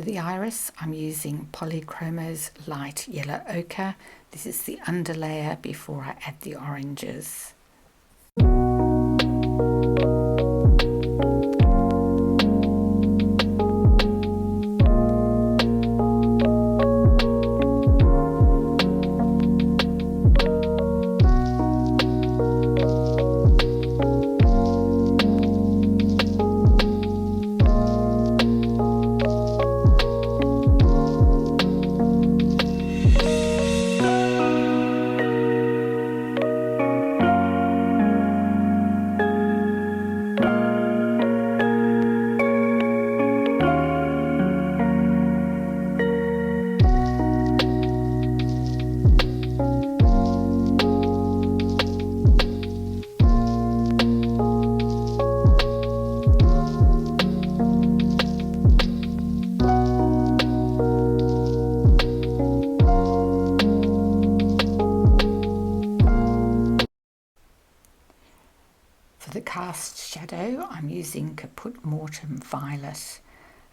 the iris, I'm using Polychromo's light yellow ochre. This is the underlayer before I add the oranges. For the cast shadow, I'm using Caput Mortem Violet,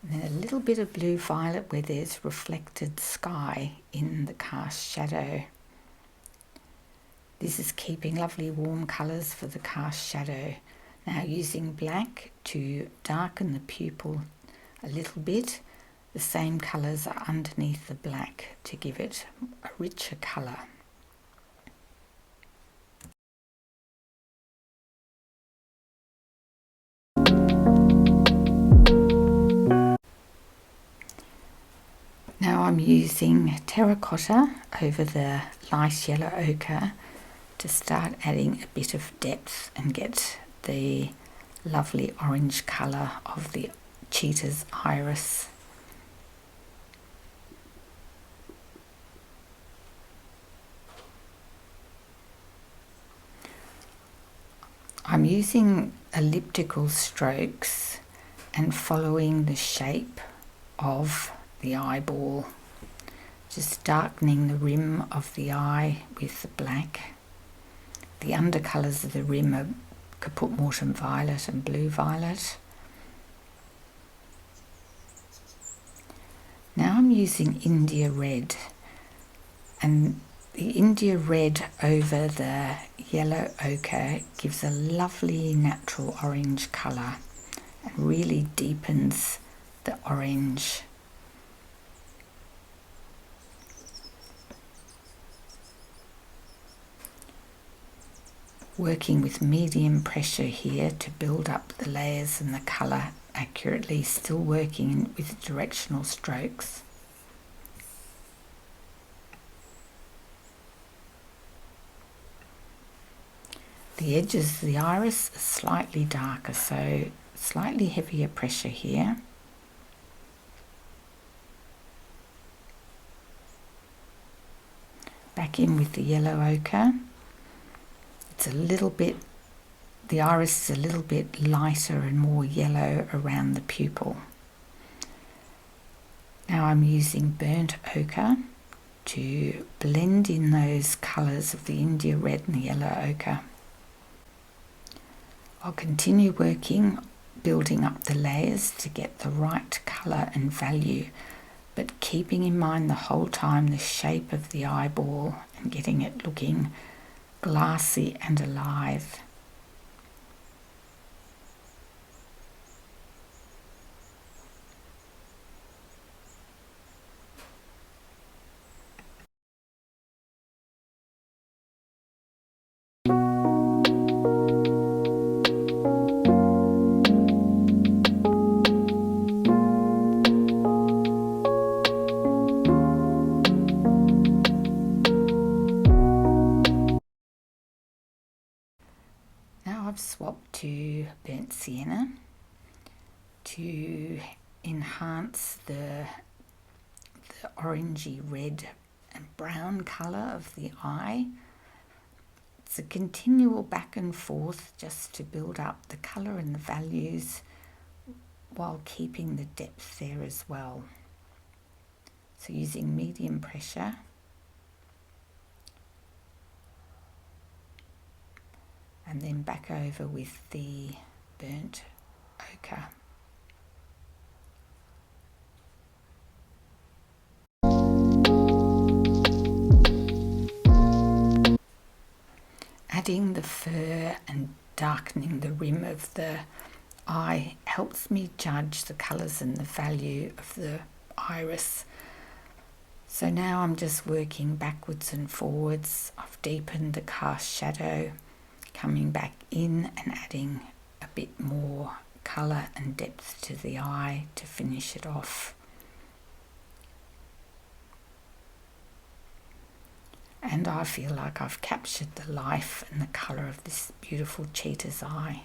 and then a little bit of blue violet where there's reflected sky in the cast shadow. This is keeping lovely warm colours for the cast shadow. Now using black to darken the pupil a little bit, the same colours are underneath the black to give it a richer colour. Now I'm using terracotta over the light yellow ochre to start adding a bit of depth and get the lovely orange colour of the cheetah's iris. I'm using elliptical strokes and following the shape of the eyeball, just darkening the rim of the eye with the black. The undercolours of the rim are Caput Mortem Violet and Blue Violet. Now I'm using India Red, and the India Red over the yellow ochre gives a lovely natural orange colour and really deepens the orange. Working with medium pressure here to build up the layers and the colour accurately, still working with directional strokes. The edges of the iris are slightly darker, so slightly heavier pressure here. Back in with the yellow ochre. It's a little bit, the iris is a little bit lighter and more yellow around the pupil. Now I'm using burnt ochre to blend in those colours of the India Red and the yellow ochre. I'll continue working, building up the layers to get the right colour and value, but keeping in mind the whole time the shape of the eyeball and getting it looking glassy and alive. I've swapped to burnt sienna to enhance the orangey red and brown colour of the eye. It's a continual back and forth just to build up the colour and the values while keeping the depth there as well. So using medium pressure. And then back over with the burnt ochre. adding the fur and darkening the rim of the eye helps me judge the colours and the value of the iris. So now I'm just working backwards and forwards. I've deepened the cast shadow, coming back in and adding a bit more colour and depth to the eye to finish it off. And I feel like I've captured the life and the colour of this beautiful cheetah's eye.